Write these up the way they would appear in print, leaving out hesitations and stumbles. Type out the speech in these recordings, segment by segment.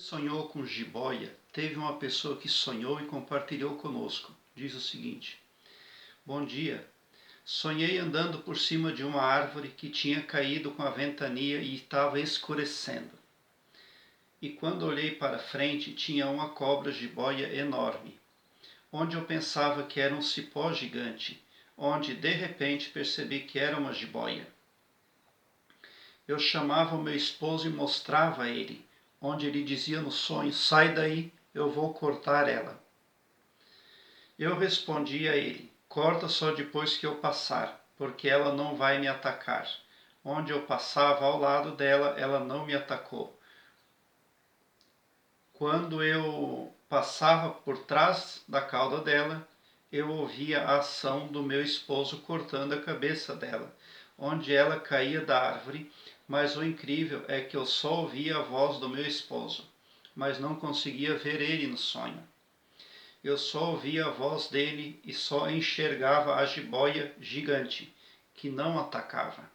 Sonhou com jiboia. Teve uma pessoa que sonhou e compartilhou conosco. Diz o seguinte: Bom dia. Sonhei andando por cima de uma árvore que tinha caído com a ventania e estava escurecendo. E quando olhei para frente, tinha uma cobra jiboia enorme, onde eu pensava que era um cipó gigante, onde de repente percebi que era uma jiboia. Eu chamava o meu esposo e mostrava a ele, onde ele dizia no sonho: sai daí, eu vou cortar ela. Eu respondi a ele: corta só depois que eu passar, porque ela não vai me atacar. Onde eu passava ao lado dela, ela não me atacou. Quando eu passava por trás da cauda dela, eu ouvia a ação do meu esposo cortando a cabeça dela, onde ela caía da árvore, mas o incrível é que eu só ouvia a voz do meu esposo, mas não conseguia ver ele no sonho. Eu só ouvia a voz dele e só enxergava a jiboia gigante, que não atacava,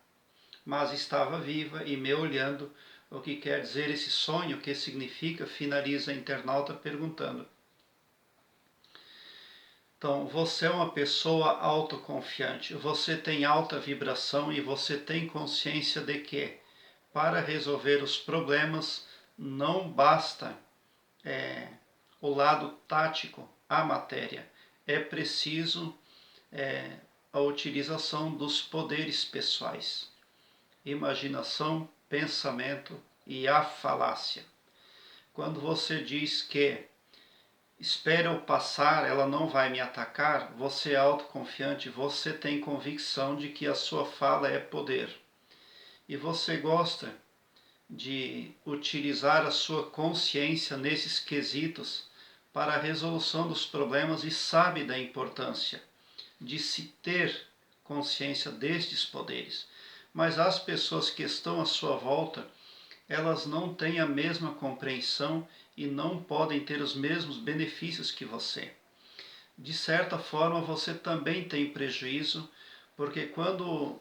mas estava viva e me olhando. O que quer dizer esse sonho? O que significa? Finaliza a internauta perguntando. Então, você é uma pessoa autoconfiante, você tem alta vibração e você tem consciência de que para resolver os problemas não basta o lado tático, a matéria. É preciso a utilização dos poderes pessoais, imaginação, pensamento e a falácia. Quando você diz que espera eu passar, ela não vai me atacar, você é autoconfiante, você tem convicção de que a sua fala é poder. E você gosta de utilizar a sua consciência nesses quesitos para a resolução dos problemas e sabe da importância de se ter consciência destes poderes. Mas as pessoas que estão à sua volta, elas não têm a mesma compreensão e não podem ter os mesmos benefícios que você. De certa forma, você também tem prejuízo, porque quando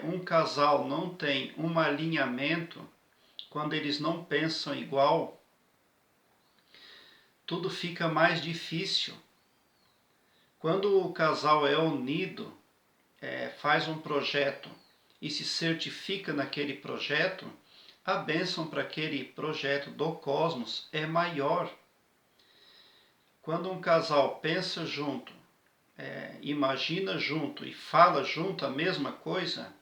um casal não tem um alinhamento, quando eles não pensam igual, tudo fica mais difícil. Quando o casal é unido, faz um projeto e se certifica naquele projeto, a bênção para aquele projeto do cosmos é maior. Quando um casal pensa junto, imagina junto e fala junto a mesma coisa,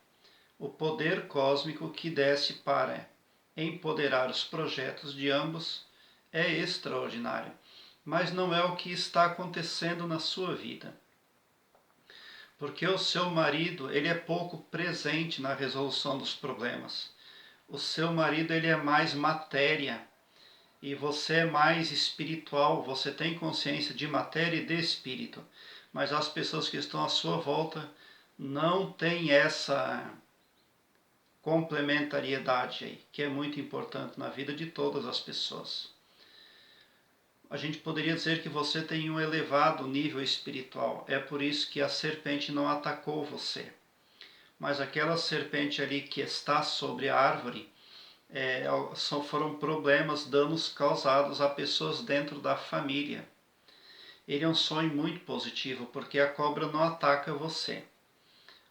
o poder cósmico que desce para empoderar os projetos de ambos é extraordinário. Mas não é o que está acontecendo na sua vida. Porque o seu marido, ele é pouco presente na resolução dos problemas. O seu marido, ele é mais matéria e você é mais espiritual, você tem consciência de matéria e de espírito. Mas as pessoas que estão à sua volta não têm essa complementariedade aí, que é muito importante na vida de todas as pessoas. A gente poderia dizer que você tem um elevado nível espiritual, é por isso que a serpente não atacou você. Mas aquela serpente ali que está sobre a árvore, foram problemas, danos causados a pessoas dentro da família. Ele é um sonho muito positivo, porque a cobra não ataca você.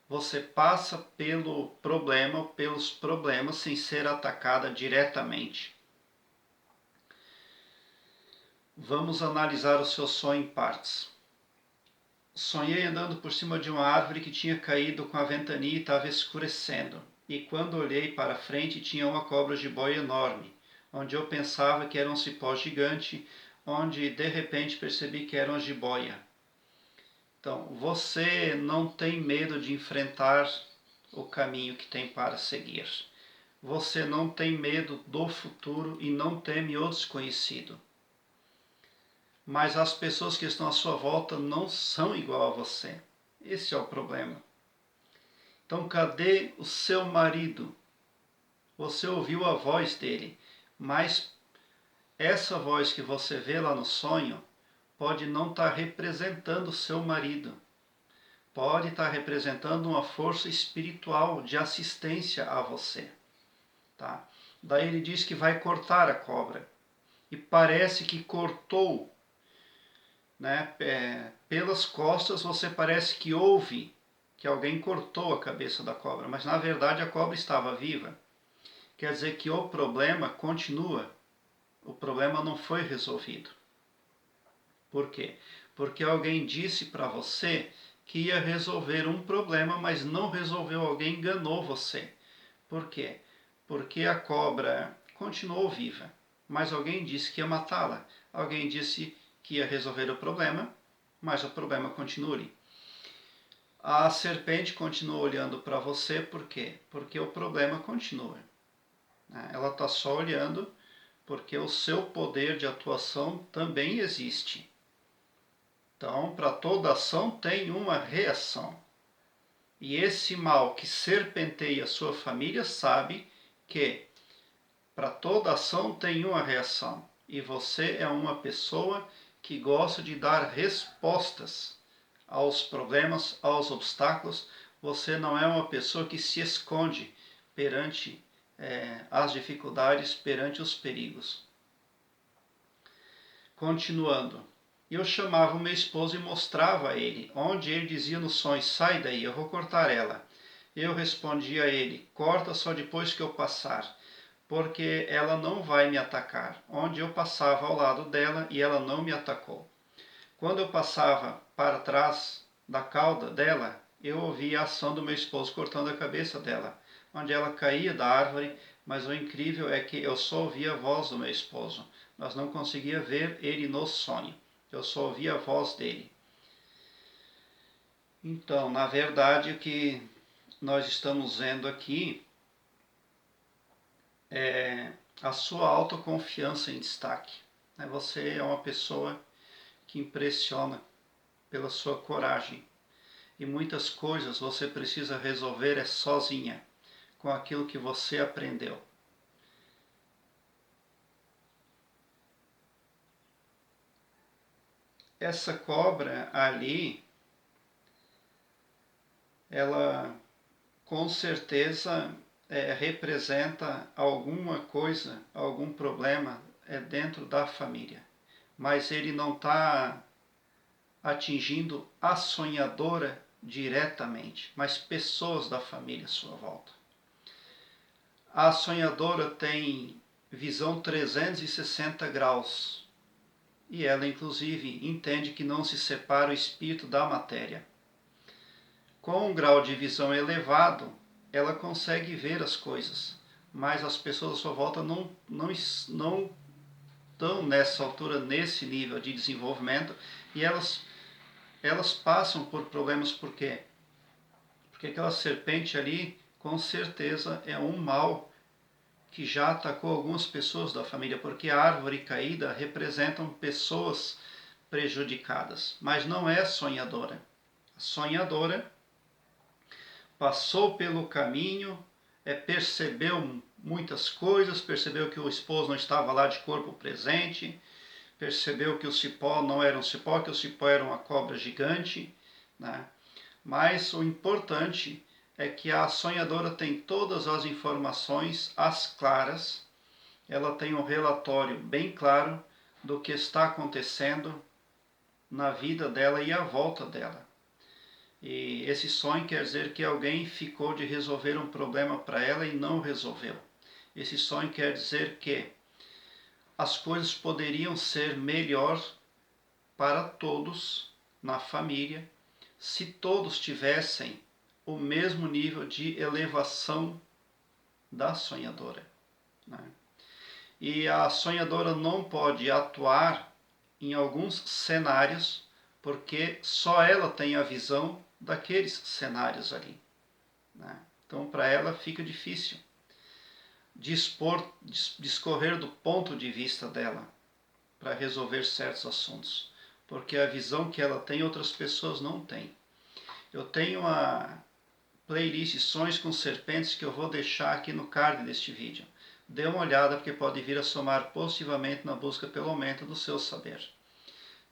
Você passa pelo problema, pelos problemas, sem ser atacada diretamente. Vamos analisar o seu sonho em partes. Sonhei andando por cima de uma árvore que tinha caído com a ventania e estava escurecendo. E quando olhei para frente, tinha uma cobra jiboia enorme, onde eu pensava que era um cipó gigante, onde de repente percebi que era uma jiboia. Então, você não tem medo de enfrentar o caminho que tem para seguir. Você não tem medo do futuro e não teme o desconhecido. Mas as pessoas que estão à sua volta não são igual a você. Esse é o problema. Então, cadê o seu marido? Você ouviu a voz dele, mas essa voz que você vê lá no sonho pode não estar representando o seu marido. Pode estar representando uma força espiritual de assistência a você. Tá? Daí ele diz que vai cortar a cobra. e parece que cortou, né? Pelas costas você parece que ouve que alguém cortou a cabeça da cobra, mas na verdade a cobra estava viva. Quer dizer que o problema continua, o problema não foi resolvido. Por quê? Porque alguém disse para você que ia resolver um problema, mas não resolveu, alguém enganou você. Por quê? Porque a cobra continuou viva, mas alguém disse que ia matá-la. Alguém disse que ia resolver o problema, mas o problema continua ali. A serpente continua olhando para você, por quê? Porque o problema continua. Ela está só olhando porque o seu poder de atuação também existe. Então, para toda ação tem uma reação. E esse mal que serpenteia a sua família sabe que para toda ação tem uma reação. E você é uma pessoa que gosta de dar respostas aos problemas, aos obstáculos. Você não é uma pessoa que se esconde perante as dificuldades, perante os perigos. Continuando. Eu chamava o meu esposo e mostrava a ele, onde ele dizia no sonho, sai daí, eu vou cortar ela. Eu respondia a ele, corta só depois que eu passar, porque ela não vai me atacar. Onde eu passava ao lado dela e ela não me atacou. Quando eu passava para trás da cauda dela, eu ouvia a ação do meu esposo cortando a cabeça dela, onde ela caía da árvore, mas o incrível é que eu só ouvia a voz do meu esposo. Nós não conseguia ver ele no sonho. Eu só ouvia a voz dele. Então, na verdade, o que nós estamos vendo aqui é a sua autoconfiança em destaque. Você é uma pessoa que impressiona pela sua coragem. E muitas coisas você precisa resolver sozinha, com aquilo que você aprendeu. Essa cobra ali, ela com certeza representa alguma coisa, algum problema dentro da família. Mas ele não está atingindo a sonhadora diretamente, mas pessoas da família à sua volta. A sonhadora tem visão 360 graus e ela inclusive entende que não se separa o espírito da matéria. Com um grau de visão elevado, ela consegue ver as coisas, mas as pessoas à sua volta não estão nessa altura, nesse nível de desenvolvimento, e elas passam por problemas. Por quê? Porque aquela serpente ali, com certeza, é um mal que já atacou algumas pessoas da família, porque a árvore caída representam pessoas prejudicadas, mas não é sonhadora. A sonhadora passou pelo caminho, percebeu muitas coisas, percebeu que o esposo não estava lá de corpo presente, percebeu que o cipó não era um cipó, que o cipó era uma cobra gigante, né? Mas o importante é que a sonhadora tem todas as informações às claras, ela tem um relatório bem claro do que está acontecendo na vida dela e à volta dela. E esse sonho quer dizer que alguém ficou de resolver um problema para ela e não resolveu. Esse sonho quer dizer que as coisas poderiam ser melhor para todos na família se todos tivessem o mesmo nível de elevação da sonhadora. E a sonhadora não pode atuar em alguns cenários porque só ela tem a visão daqueles cenários ali. Então, para ela fica difícil discorrer do ponto de vista dela para resolver certos assuntos, porque a visão que ela tem outras pessoas não têm. Eu tenho uma playlist Sonhos com Serpentes que eu vou deixar aqui no card deste vídeo. Dê uma olhada porque pode vir a somar positivamente na busca pelo aumento do seu saber.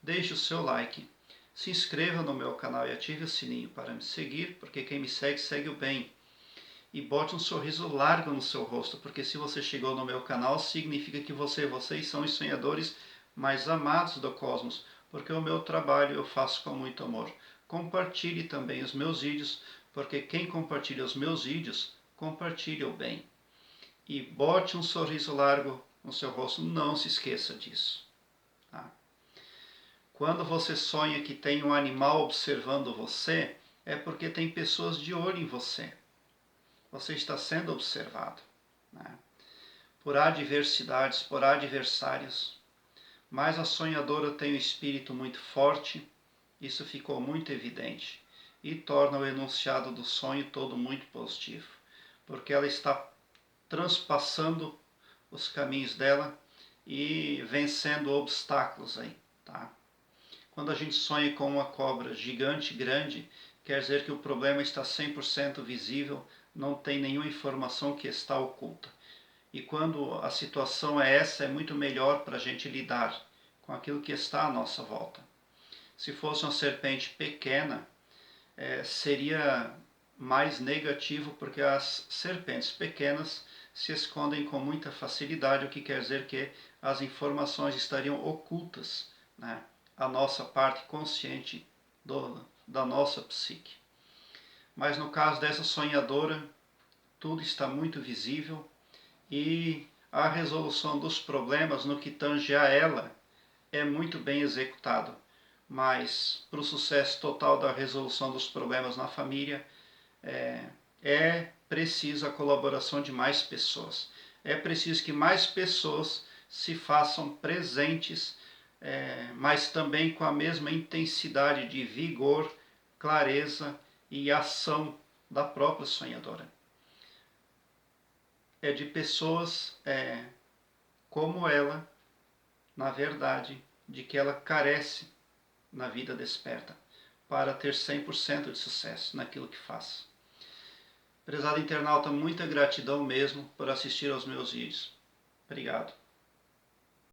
Deixe o seu like, se inscreva no meu canal e ative o sininho para me seguir, porque quem me segue, segue o bem. e bote um sorriso largo no seu rosto, porque se você chegou no meu canal, significa que vocês são os sonhadores mais amados do cosmos, porque o meu trabalho eu faço com muito amor. Compartilhe também os meus vídeos, porque quem compartilha os meus vídeos, compartilha o bem. E bote um sorriso largo no seu rosto, não se esqueça disso. Tá? Quando você sonha que tem um animal observando você, é porque tem pessoas de olho em você. Você está sendo observado, né? Por adversidades, por adversários. Mas a sonhadora tem um espírito muito forte, isso ficou muito evidente, e torna o enunciado do sonho todo muito positivo, porque ela está transpassando os caminhos dela e vencendo obstáculos aí, tá? Quando a gente sonha com uma cobra gigante, grande, quer dizer que o problema está 100% visível, não tem nenhuma informação que está oculta. E quando a situação é essa, é muito melhor para a gente lidar com aquilo que está à nossa volta. Se fosse uma serpente pequena, seria mais negativo, porque as serpentes pequenas se escondem com muita facilidade, o que quer dizer que as informações estariam ocultas, né? A nossa parte consciente da nossa psique. Mas no caso dessa sonhadora, tudo está muito visível e a resolução dos problemas no que tange a ela é muito bem executado. Mas para o sucesso total da resolução dos problemas na família, é preciso a colaboração de mais pessoas. É preciso que mais pessoas se façam presentes, mas também com a mesma intensidade de vigor, clareza e ação da própria sonhadora. É de pessoas como ela, na verdade, de que ela carece na vida desperta, para ter 100% de sucesso naquilo que faz. Prezado internauta, muita gratidão mesmo por assistir aos meus vídeos. Obrigado.